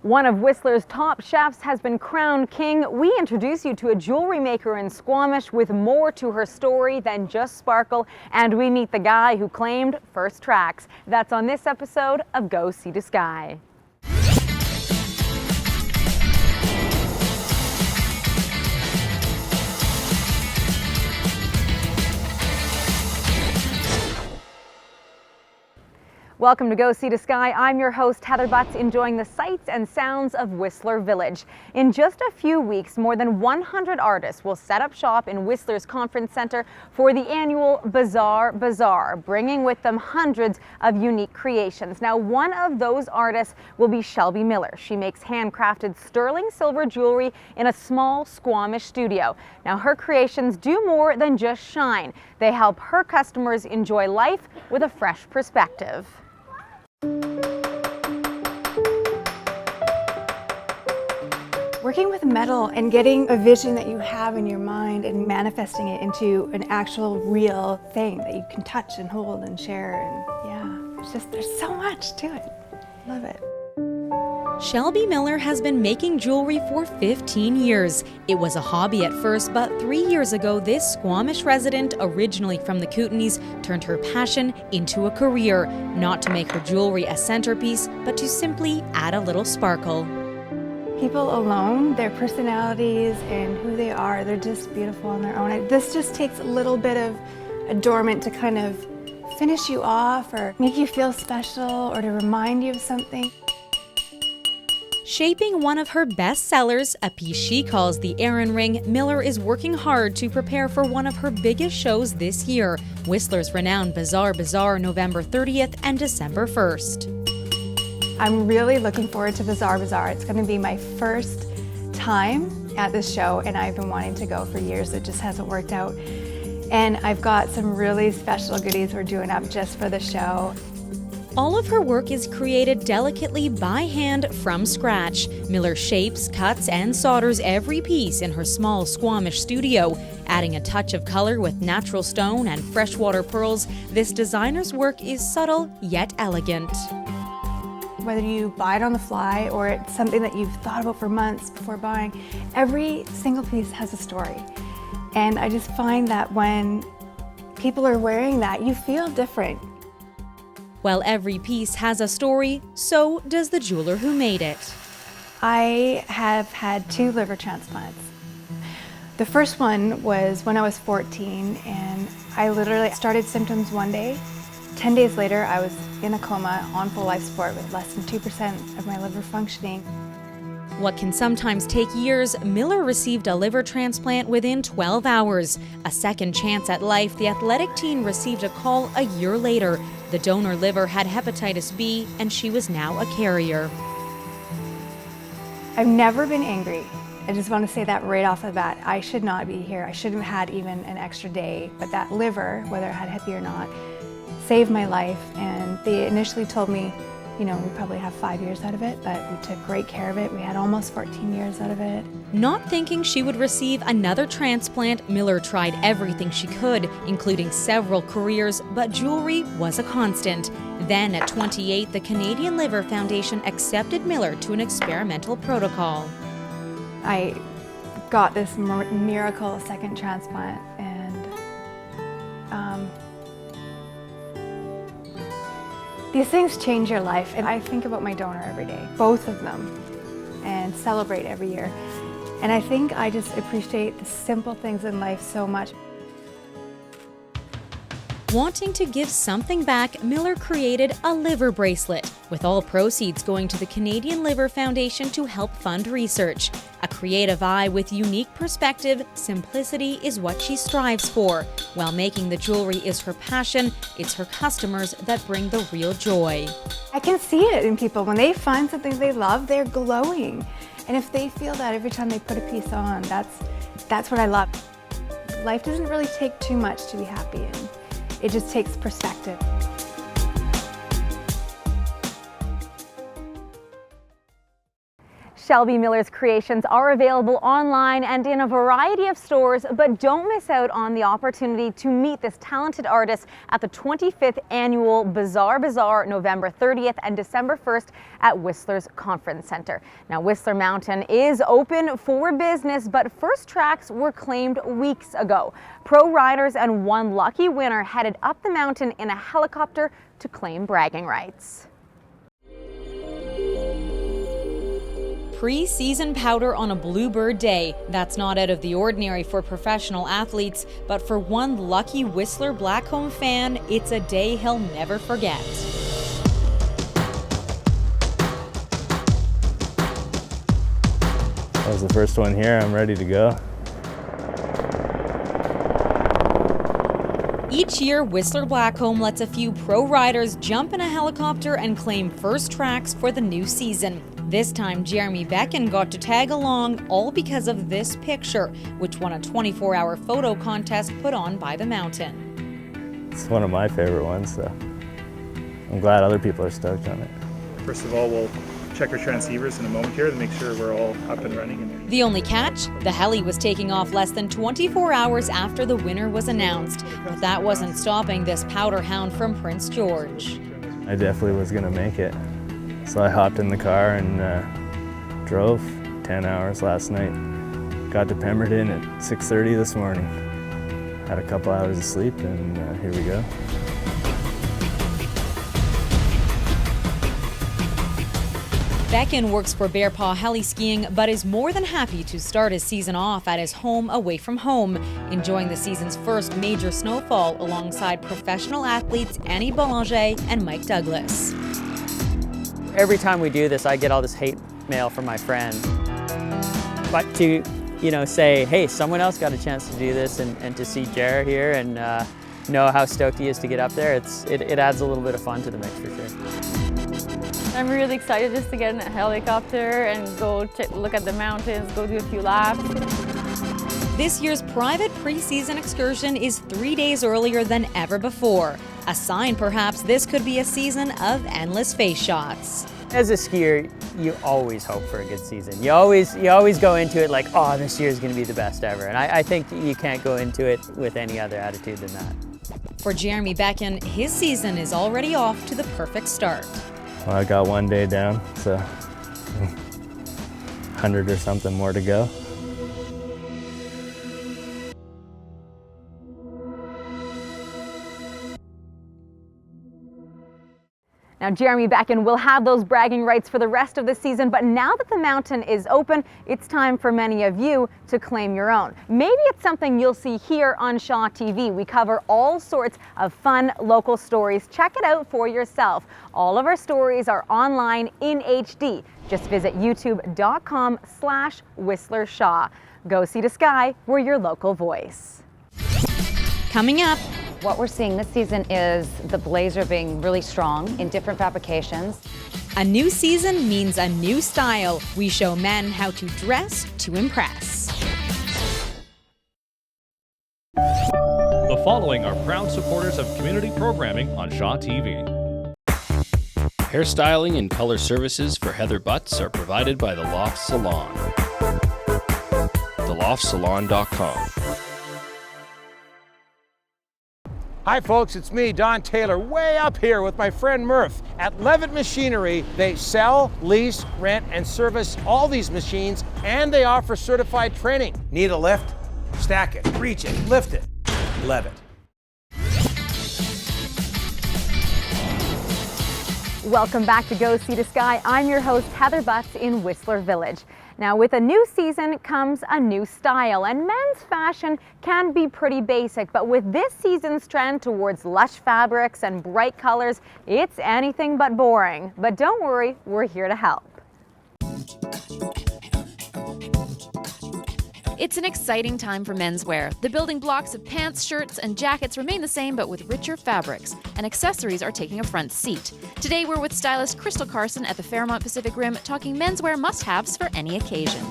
One of Whistler's top chefs has been crowned king. We introduce you to a jewelry maker in Squamish with more to her story than just sparkle, and we meet the guy who claimed first tracks. That's on this episode of Go Sea to Sky. Welcome to Go Sea to Sky. I'm your host, Heather Butts, enjoying the sights and sounds of Whistler Village. In just a few weeks, more than 100 artists will set up shop in Whistler's Conference Center for the annual Bazaar, bringing with them hundreds of unique creations. Now, one of those artists will be Shelby Miller. She makes handcrafted sterling silver jewelry in a small Squamish studio. Now, her creations do more than just shine. They help her customers enjoy life with a fresh perspective. Working with metal and getting a vision that you have in your mind and manifesting it into an actual real thing that you can touch and hold and share, and there's so much to it. Love it. Shelby Miller has been making jewelry for 15 years. It was a hobby at first, but 3 years ago, this Squamish resident, originally from the Kootenays, turned her passion into a career, not to make her jewelry a centerpiece, but to simply add a little sparkle. People alone, their personalities and who they are, they're just beautiful on their own. This just takes a little bit of adornment to kind of finish you off or make you feel special or to remind you of something. Shaping one of her best sellers, a piece she calls the Aaron Ring, Miller is working hard to prepare for one of her biggest shows this year, Whistler's renowned Bazaar, November 30th and December 1st. I'm really looking forward to Bazaar. It's going to be my first time at this show, and I've been wanting to go for years. It just hasn't worked out. And I've got some really special goodies we're doing up just for the show. All of her work is created delicately by hand from scratch. Miller shapes, cuts, and solders every piece in her small Squamish studio. Adding a touch of color with natural stone and freshwater pearls, this designer's work is subtle yet elegant. Whether you buy it on the fly or it's something that you've thought about for months before buying, every single piece has a story. And I just find that when people are wearing that, you feel different. While every piece has a story, so does the jeweler who made it. I have had 2 liver transplants. The first one was when I was 14, and I literally started symptoms one day. 10 days later, I was in a coma on full life support with less than 2% of my liver functioning. What can sometimes take years, Miller received a liver transplant within 12 hours. A second chance at life, the athletic teen received a call a year later. The donor liver had hepatitis B, and she was now a carrier. I've never been angry. I just want to say that right off the bat. I should not be here. I shouldn't have had even an extra day, but that liver, whether it had Hep B or not, saved my life. And they initially told me, we probably have 5 years out of it, but we took great care of it. We had almost 14 years out of it. Not thinking she would receive another transplant, Miller tried everything she could, including several careers, but jewelry was a constant. Then at 28, the Canadian Liver Foundation accepted Miller to an experimental protocol. I got this miracle second transplant, and these things change your life, and I think about my donor every day, both of them, and celebrate every year. And I think I just appreciate the simple things in life so much. Wanting to give something back, Miller created a liver bracelet, with all proceeds going to the Canadian Liver Foundation to help fund research. A creative eye with unique perspective, simplicity is what she strives for. While making the jewelry is her passion, it's her customers that bring the real joy. I can see it in people. When they find something they love, they're glowing. And if they feel that every time they put a piece on, that's what I love. Life doesn't really take too much to be happy in. It just takes perspective. Shelby Miller's creations are available online and in a variety of stores, but don't miss out on the opportunity to meet this talented artist at the 25th Annual Bazaar November 30th and December 1st at Whistler's Conference Centre. Now, Whistler Mountain is open for business, but first tracks were claimed weeks ago. Pro riders and one lucky winner headed up the mountain in a helicopter to claim bragging rights. Pre-season powder on a Bluebird day. That's not out of the ordinary for professional athletes, but for one lucky Whistler Blackcomb fan, it's a day he'll never forget. That was the first one here. I'm ready to go. Each year, Whistler Blackcomb lets a few pro riders jump in a helicopter and claim first tracks for the new season. This time, Jeremy Becken got to tag along, all because of this picture, which won a 24-hour photo contest put on by the mountain. It's one of my favorite ones, so I'm glad other people are stoked on it. First of all, we'll check our transceivers in a moment here to make sure we're all up and running. The only catch? The heli was taking off less than 24 hours after the winner was announced. But that wasn't stopping this powder hound from Prince George. I definitely was going to make it. So I hopped in the car and drove 10 hours last night. Got to Pemberton at 6:30 this morning. Had a couple hours of sleep and here we go. Becken works for Bear Paw Heli Skiing, but is more than happy to start his season off at his home away from home, enjoying the season's first major snowfall alongside professional athletes Annie Boulanger and Mike Douglas. Every time we do this, I get all this hate mail from my friends. But to, say, hey, someone else got a chance to do this and to see Jer here and know how stoked he is to get up there, it adds a little bit of fun to the mix for sure. I'm really excited just to get in a helicopter and go look at the mountains, go do a few laps. This year's private preseason excursion is 3 days earlier than ever before. A sign, perhaps, this could be a season of endless face shots. As a skier, you always hope for a good season. You always go into it like, oh, this year is going to be the best ever. And I think you can't go into it with any other attitude than that. For Jeremy Becken, his season is already off to the perfect start. Well, I got one day down, so 100 or something more to go. Now, Jeremy Becken will have those bragging rights for the rest of the season, but now that the mountain is open, it's time for many of you to claim your own. Maybe it's something you'll see here on Shaw TV. We cover all sorts of fun local stories. Check it out for yourself. All of our stories are online in HD. Just visit youtube.com/Whistler Shaw. Go See the Sky, we're your local voice. Coming up, what we're seeing this season is the blazer being really strong in different fabrications. a new season means a new style. We show men how to dress to impress. The following are proud supporters of community programming on Shaw TV. Hairstyling and color services for Heather Butts are provided by The Loft Salon. TheLoftSalon.com. Hi folks, it's me, Don Taylor, way up here with my friend Murph. At Levitt Machinery, they sell, lease, rent, and service all these machines, and they offer certified training. Need a lift? Stack it, reach it, lift it. Levitt. Welcome back to Go See the Sky. I'm your host, Heather Butts in Whistler Village. Now, with a new season comes a new style, and men's fashion can be pretty basic, but with this season's trend towards lush fabrics and bright colors, it's anything but boring. But don't worry, we're here to help. It's an exciting time for menswear. The building blocks of pants, shirts, and jackets remain the same but with richer fabrics, and accessories are taking a front seat. Today we're with stylist Crystal Carson at the Fairmont Pacific Rim talking menswear must-haves for any occasion.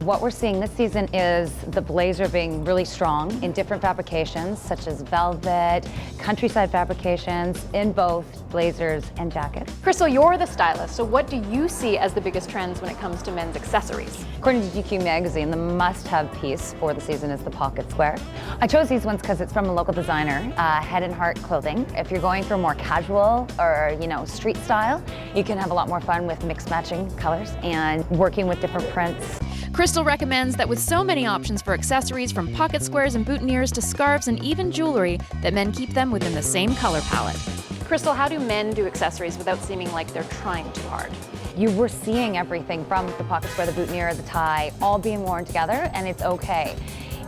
what we're seeing this season is the blazer being really strong in different fabrications, such as velvet, countryside fabrications, in both blazers and jackets. Crystal, you're the stylist, so what do you see as the biggest trends when it comes to men's accessories? According to GQ magazine, the must-have piece for the season is the pocket square. I chose these ones because it's from a local designer, Head and Heart Clothing. If you're going for more casual or, street style, you can have a lot more fun with mixed matching colors and working with different prints. Crystal recommends that with so many options for accessories, from pocket squares and boutonnieres to scarves and even jewelry, that men keep them within the same color palette. Crystal, how do men do accessories without seeming like they're trying too hard? You were seeing everything from the pocket square, the boutonniere, the tie, all being worn together, and it's okay.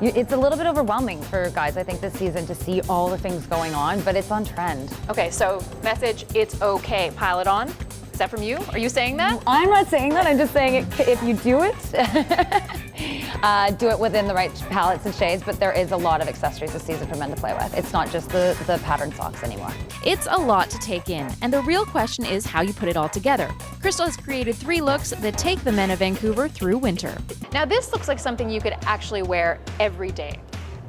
It's a little bit overwhelming for guys, I think, this season to see all the things going on, but it's on trend. Okay, so message, it's okay, pile it on. Is that from you? Are you saying that? I'm not saying that, I'm just saying if you do it, do it within the right palettes and shades, but there is a lot of accessories this season for men to play with. It's not just the pattern socks anymore. It's a lot to take in, and the real question is how you put it all together. Crystal has created 3 looks that take the men of Vancouver through winter. Now this looks like something you could actually wear every day.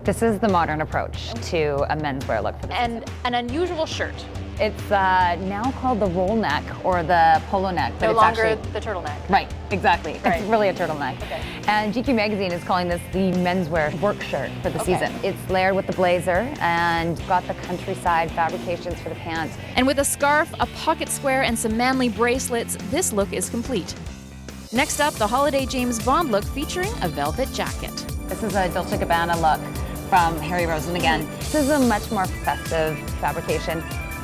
This is the modern approach to a menswear look for the season. And an unusual shirt. It's now called the roll neck or the polo neck. But No it's longer actually, the turtleneck. Right, exactly. Right. It's really a turtleneck. Okay. And GQ magazine is calling this the menswear work shirt for the season. It's layered with the blazer and got the countryside fabrications for the pants. And with a scarf, a pocket square, and some manly bracelets, this look is complete. Next up, the holiday James Bond look featuring a velvet jacket. This is a Dolce & Gabbana look from Harry Rosen again. This is a much more festive fabrication.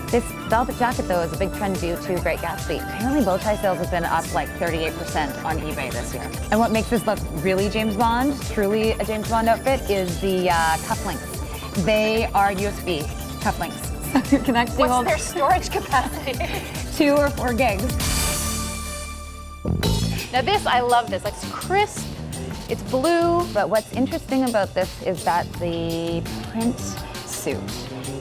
This velvet jacket, though, is a big trend due to Great Gatsby. Apparently, bow tie sales have been up like 38% on eBay this year. And what makes this look really James Bond, truly a James Bond outfit, is the cufflinks. They are USB cufflinks. So you can actually hold What's their storage capacity? 2 or 4 gigs. Now this, I love this. It's crisp, it's blue. But what's interesting about this is that the print suit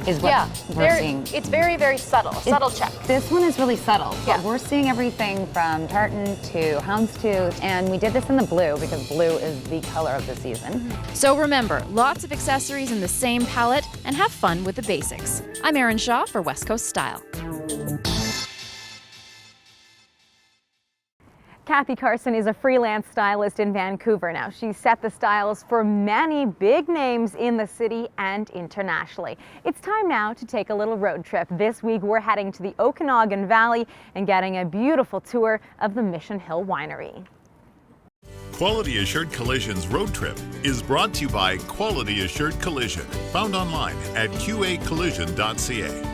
is what we're seeing. It's very, very subtle. Subtle check. This one is really subtle. Yeah. But we're seeing everything from tartan to houndstooth, and we did this in the blue because blue is the color of the season. So remember, lots of accessories in the same palette, and have fun with the basics. I'm Erin Shaw for West Coast Style. Kathy Carson is a freelance stylist in Vancouver now. She's set the styles for many big names in the city and internationally. It's time now to take a little road trip. This week we're heading to the Okanagan Valley and getting a beautiful tour of the Mission Hill Winery. Quality Assured Collision's road trip is brought to you by Quality Assured Collision, found online at qacollision.ca.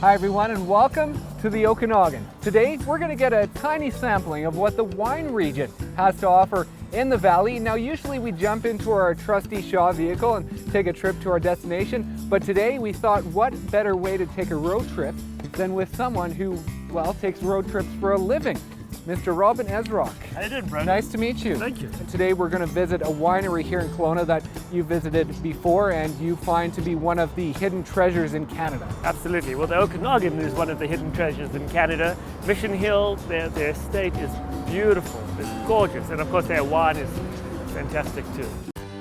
Hi everyone and welcome to the Okanagan. Today we're going to get a tiny sampling of what the wine region has to offer in the valley. Now usually we jump into our trusty Shaw vehicle and take a trip to our destination, but today we thought what better way to take a road trip than with someone who, well, takes road trips for a living. Mr. Robin Ezrock. How you doing, Brent? Nice to meet you. Thank you. And today we're going to visit a winery here in Kelowna that you visited before and you find to be one of the hidden treasures in Canada. Absolutely. Well, the Okanagan is one of the hidden treasures in Canada. Mission Hill, their estate is beautiful, it's gorgeous, and of course their wine is fantastic too.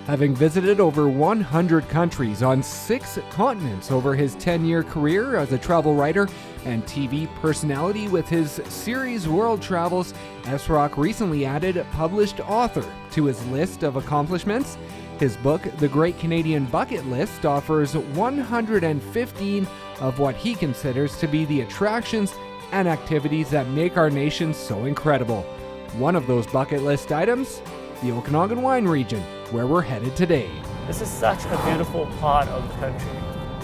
Having visited over 100 countries on 6 continents over his 10-year career as a travel writer and TV personality with his series World Travels, Ezrock recently added published author to his list of accomplishments. His book, The Great Canadian Bucket List, offers 115 of what he considers to be the attractions and activities that make our nation so incredible. One of those bucket list items, the Okanagan wine region, where we're headed today. This is such a beautiful part of the country.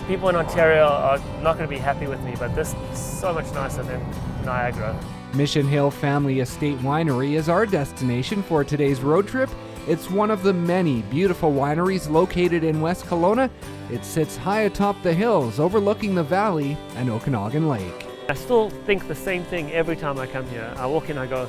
People in Ontario are not going to be happy with me, but this is so much nicer than Niagara. Mission Hill Family Estate Winery is our destination for today's road trip. It's one of the many beautiful wineries located in West Kelowna. It sits high atop the hills overlooking the valley and Okanagan Lake. I still think the same thing every time I come here. I walk in, I go,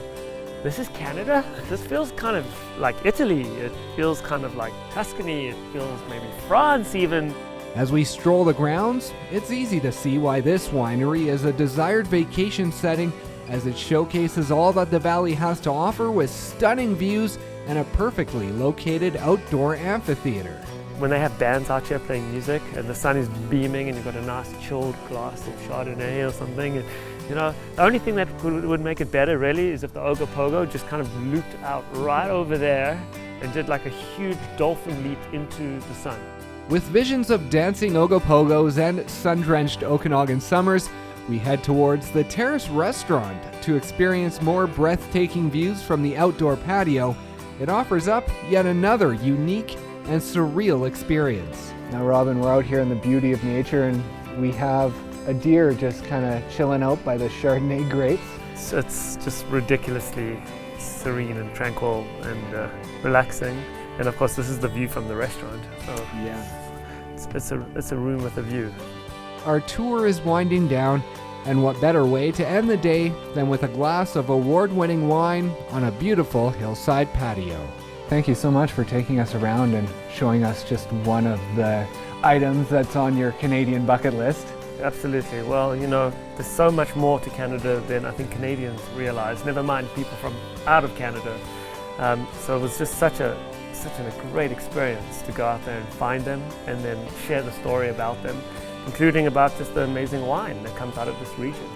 this is Canada? This feels kind of like Italy. It feels kind of like Tuscany. It feels maybe France even. As we stroll the grounds, it's easy to see why this winery is a desired vacation setting as it showcases all that the valley has to offer with stunning views and a perfectly located outdoor amphitheater. When they have bands out here playing music and the sun is beaming and you've got a nice chilled glass of Chardonnay or something, and, you know, the only thing that would make it better really is if the Ogopogo just kind of looped out right over there and did like a huge dolphin leap into the sun. With visions of dancing Ogopogos and sun-drenched Okanagan summers, we head towards the Terrace Restaurant to experience more breathtaking views from the outdoor patio. It offers up yet another unique and surreal experience. Now, Robin, we're out here in the beauty of nature and we have a deer just kind of chilling out by the Chardonnay grapes. It's just ridiculously serene and tranquil and relaxing. And of course, this is the view from the restaurant. So yeah, it's a room with a view. Our tour is winding down, and what better way to end the day than with a glass of award-winning wine on a beautiful hillside patio. Thank you so much for taking us around and showing us just one of the items that's on your Canadian bucket list. Absolutely. Well, you know, there's so much more to Canada than I think Canadians realize, never mind people from out of Canada. So it was just such a great experience to go out there and find them and then share the story about them, including about just the amazing wine that comes out of this region.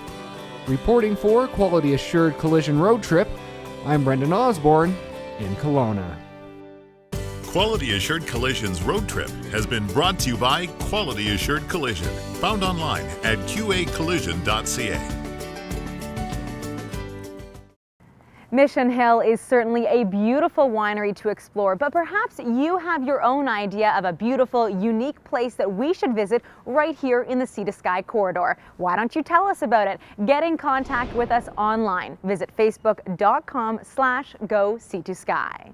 Reporting for Quality Assured Collision Road Trip, I'm Brendan Osborne in Kelowna. Quality Assured Collision's road trip has been brought to you by Quality Assured Collision, found online at qacollision.ca. Mission Hill is certainly a beautiful winery to explore, but perhaps you have your own idea of a beautiful, unique place that we should visit right here in the Sea to Sky corridor. Why don't you tell us about it? Get in contact with us online. Visit facebook.com/go Sea to Sky.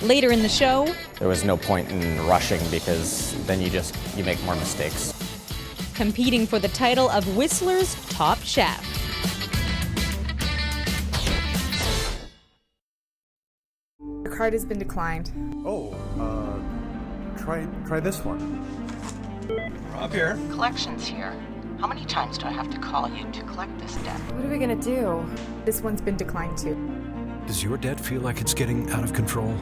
Later in the show, there was no point in rushing because then you make more mistakes. Competing for the title of Whistler's top chef. Your card has been declined. Oh, try this one. Rob here. Collections here. How many times do I have to call you to collect this debt? What are we gonna do? This one's been declined too. Does your debt feel like it's getting out of control?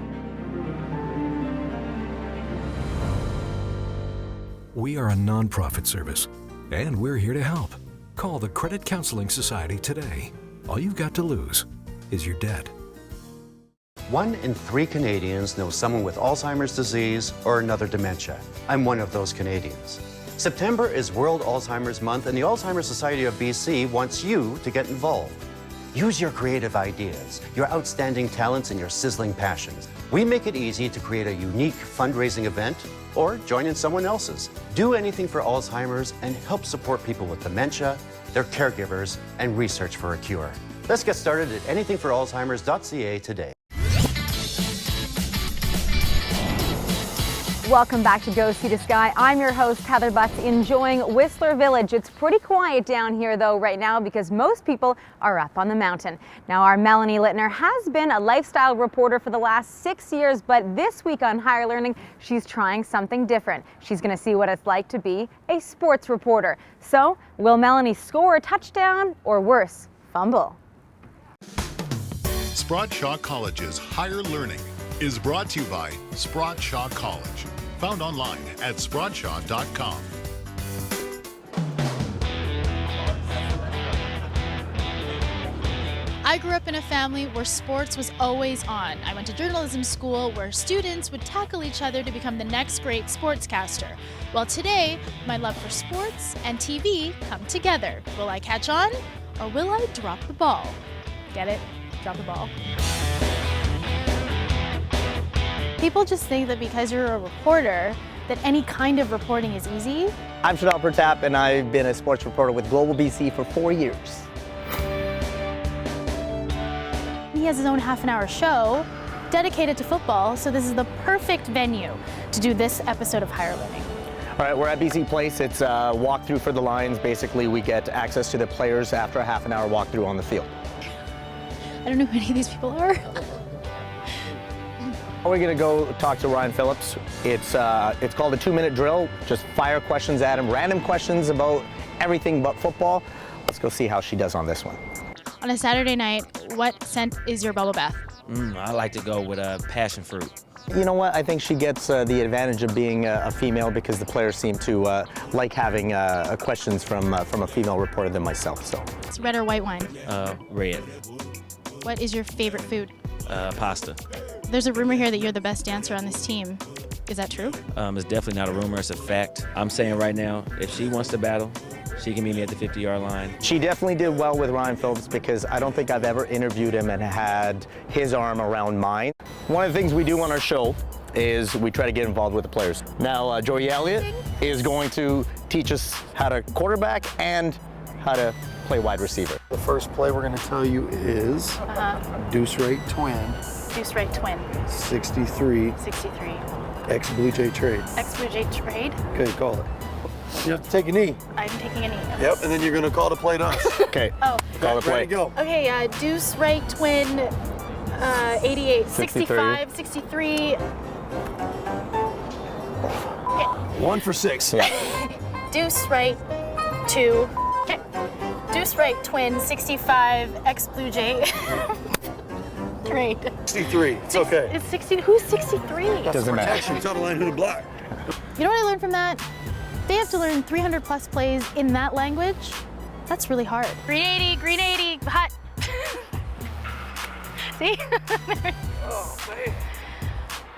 We are a nonprofit service, and we're here to help. Call the Credit Counseling Society today. All you've got to lose is your debt. 1 in 3 Canadians know someone with Alzheimer's disease or another dementia. I'm one of those Canadians. September is World Alzheimer's Month, and the Alzheimer's Society of BC wants you to get involved. Use your creative ideas, your outstanding talents, and your sizzling passions. We make it easy to create a unique fundraising event or join in someone else's. Do anything for Alzheimer's and help support people with dementia, their caregivers, and research for a cure. Let's get started at anythingforalzheimers.ca today. Welcome back to Go Sea to Sky. I'm your host, Heather Butts, enjoying Whistler Village. It's pretty quiet down here, though, right now because most people are up on the mountain. Now, our Melanie Littner has been a lifestyle reporter for the last 6 years, but this week on Higher Learning, she's trying something different. She's going to see what it's like to be a sports reporter. So, will Melanie score a touchdown or worse, fumble? Sprott Shaw College's Higher Learning is brought to you by Sprott Shaw College. Found online at sprottshaw.com. I grew up in a family where sports was always on. I went to journalism school where students would tackle each other to become the next great sportscaster. Well, today, my love for sports and TV come together. Will I catch on or will I drop the ball? Get it? Drop the ball. People just think that because you're a reporter, that any kind of reporting is easy. I'm Chanel Pertap, and I've been a sports reporter with Global BC for 4 years. He has his own half-an-hour show dedicated to football, so this is the perfect venue to do this episode of Higher Learning. All right, we're at BC Place. It's a walkthrough for the Lions. Basically, we get access to the players after a half-an-hour walkthrough on the field. I don't know who any of these people are. We're gonna go talk to Ryan Phillips. It's called a 2-minute drill. Just fire questions at him, random questions about everything but football. Let's go see how she does on this one. On a Saturday night, what scent is your bubble bath? I like to go with passion fruit. You know what? I think she gets the advantage of being a female because the players seem to like having questions from a female reporter than myself. So. It's red or white wine? Red. What is your favorite food? Pasta. There's a rumor here that you're the best dancer on this team. Is that true? It's definitely not a rumor, it's a fact. I'm saying right now, if she wants to battle, she can meet me at the 50-yard line. She definitely did well with Ryan Phillips because I don't think I've ever interviewed him and had his arm around mine. One of the things we do on our show is we try to get involved with the players. Now, Joey Elliott is going to teach us how to quarterback and how to play wide receiver. The first play we're going to tell you is deuce right twin. Deuce right twin. 63. 63. Ex-Blue Jay trade. Ex-Blue Jay trade. Okay, call it. You have to take a knee. I'm taking a knee. Yep, and then you're going to call the play to us. Okay. Oh. Call the play. Ready, go. Okay, deuce right twin, 88, 65, 63. 1 for 6. Yeah. Deuce right 2. Okay. Deuce right twin, 65, ex-Blue Jay. Great. 63. It's okay. It's 60. Who's 63? Doesn't matter. Tell the line who to block. You know what I learned from that? They have to learn 300 plus plays in that language. That's really hard. Green 80, hot. See? Oh,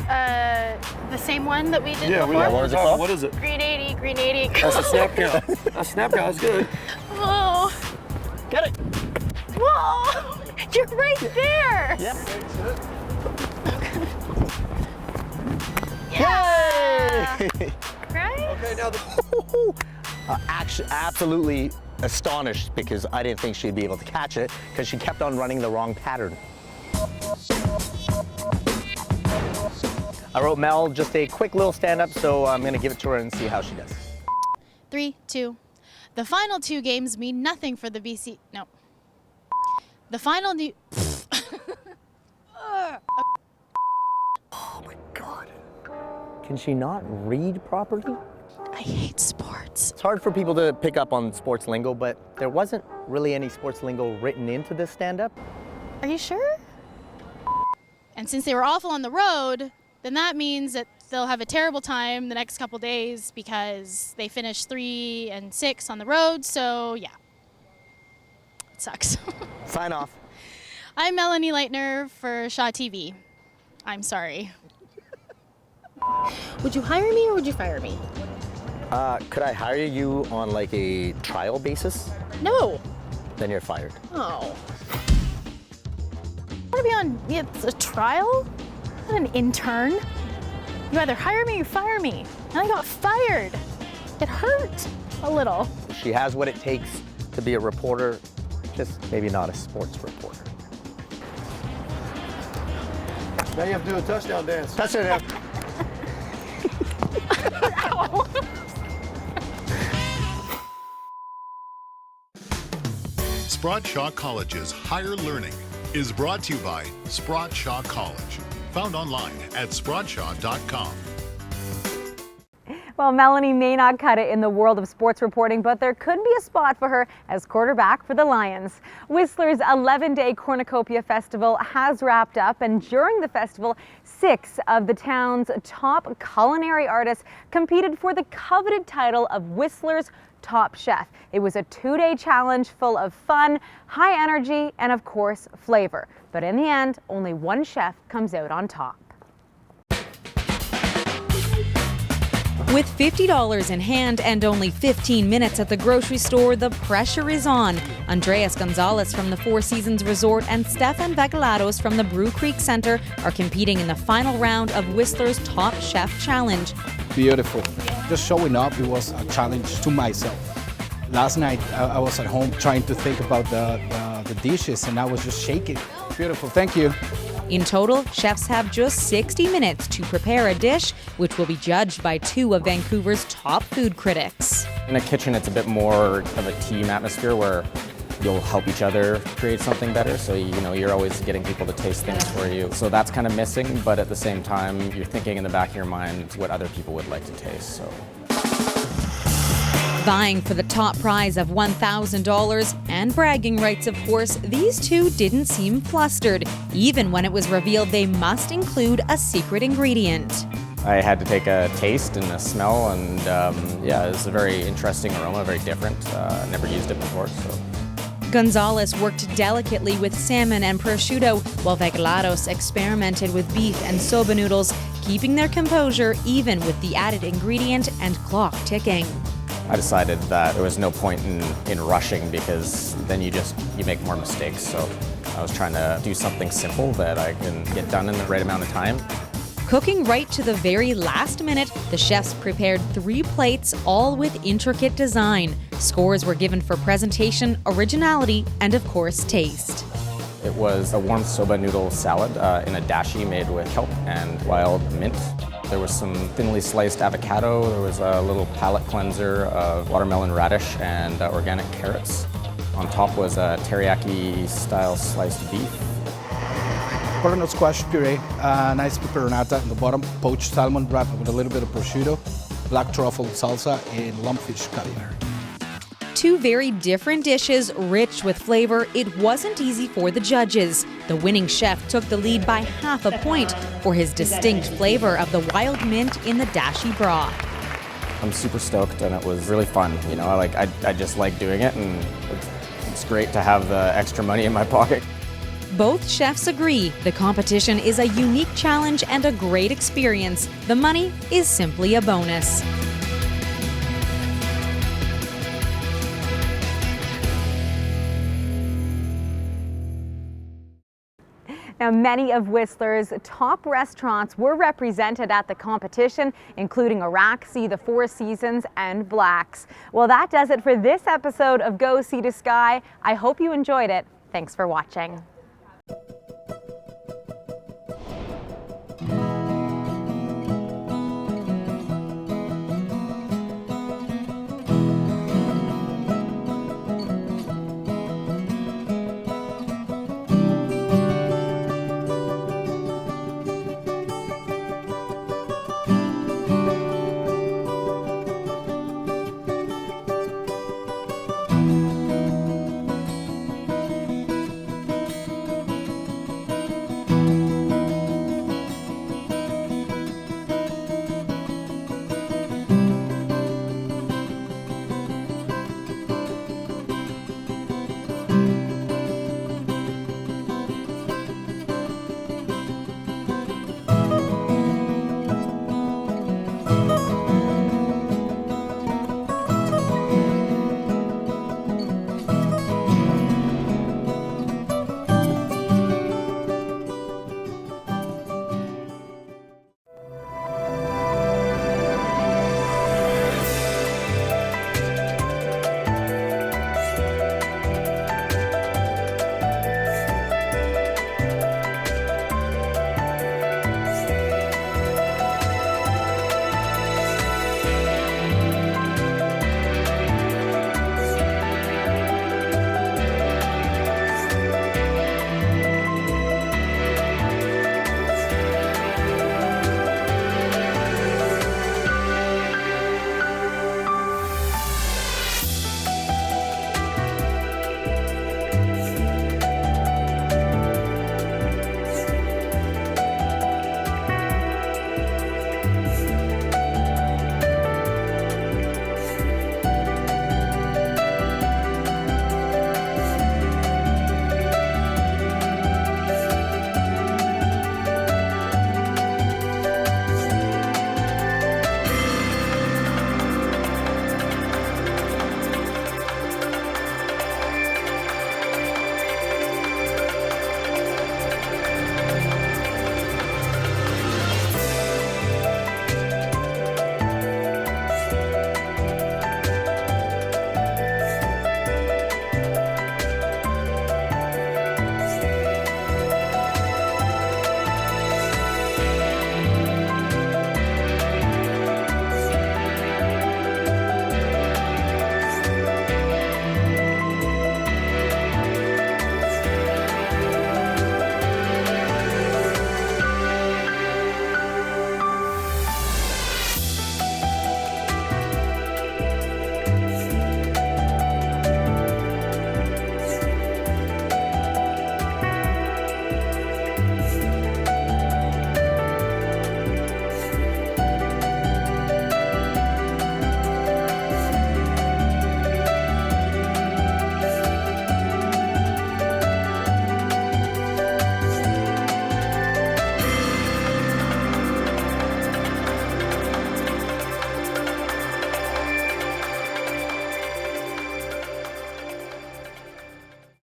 man. The same one that we did Yeah, before? what is it? Green 80. That's a snap count. A snap count is good. Whoa. Get it. Whoa. You're right there. Yep. Yeah. Yay! Right? Okay, now Actually, absolutely astonished because I didn't think she'd be able to catch it because she kept on running the wrong pattern. I wrote Mel just a quick little stand-up, so I'm going to give it to her and see how she does. 3, 2. The final 2 games mean nothing for the BC. No. The final new. Oh my God. Can she not read properly? I hate sports. It's hard for people to pick up on sports lingo, but there wasn't really any sports lingo written into this stand-up. Are you sure? And since they were awful on the road, then that means that they'll have a terrible time the next couple days because they finished 3 and 6 on the road. So yeah, it sucks. Sign off. I'm Melanie Leitner for Shaw TV. I'm sorry. Would you hire me or would you fire me? Could I hire you on like a trial basis? No. Then you're fired. Oh. I want to be on it's a trial? Not an intern. You either hire me or fire me. And I got fired. It hurt a little. She has what it takes to be a reporter, just maybe not a sports reporter. Now you have to do a touchdown dance. Touchdown. Sprott Shaw College's Higher Learning is brought to you by Sprott Shaw College. Found online at sprottshaw.com. Well, Melanie may not cut it in the world of sports reporting, but there could be a spot for her as quarterback for the Lions. Whistler's 11-day Cornucopia Festival has wrapped up, and during the festival, 6 of the town's top culinary artists competed for the coveted title of Whistler's Top Chef. It was a 2-day challenge full of fun, high energy, and of course, flavor. But in the end, only one chef comes out on top. With $50 in hand and only 15 minutes at the grocery store, the pressure is on. Andreas Gonzalez from the Four Seasons Resort and Stefan Vegalatos from the Brew Creek Center are competing in the final round of Whistler's Top Chef Challenge. Beautiful. Just showing up, it was a challenge to myself. Last night, I was at home trying to think about the dishes, and I was just shaking. Beautiful, thank you. In total, chefs have just 60 minutes to prepare a dish, which will be judged by 2 of Vancouver's top food critics. In a kitchen, it's a bit more of a team atmosphere where you'll help each other create something better. So, you're always getting people to taste things for you. So that's kind of missing, but at the same time, you're thinking in the back of your mind what other people would like to taste. So. Vying for the top prize of $1,000 and bragging rights, of course, these two didn't seem flustered, even when it was revealed they must include a secret ingredient. I had to take a taste and a smell, and yeah, it was a very interesting aroma, very different. Never used it before, so. Gonzalez worked delicately with salmon and prosciutto, while Vegelados experimented with beef and soba noodles, keeping their composure even with the added ingredient and clock ticking. I decided that there was no point in rushing, because then you make more mistakes. So I was trying to do something simple that I can get done in the right amount of time. Cooking right to the very last minute, the chefs prepared 3 plates, all with intricate design. Scores were given for presentation, originality, and of course, taste. It was a warm soba noodle salad in a dashi made with kelp and wild mint. There was some thinly sliced avocado, there was a little palate cleanser of watermelon radish and organic carrots. On top was a teriyaki-style sliced beef. Butternut squash puree, nice peperonata in the bottom, poached salmon wrapped with a little bit of prosciutto, black truffle salsa, and lumpfish cutlery. 2 very different dishes, rich with flavor. It wasn't easy for the judges. The winning chef took the lead by half a point for his distinct flavor of the wild mint in the dashi broth. I'm super stoked, and it was really fun. You know, I just like doing it, and it's great to have the extra money in my pocket. Both chefs agree the competition is a unique challenge and a great experience. The money is simply a bonus. Now, many of Whistler's top restaurants were represented at the competition, including Araxi, the Four Seasons, and Black's. Well, that does it for this episode of Go Sea to Sky. I hope you enjoyed it. Thanks for watching.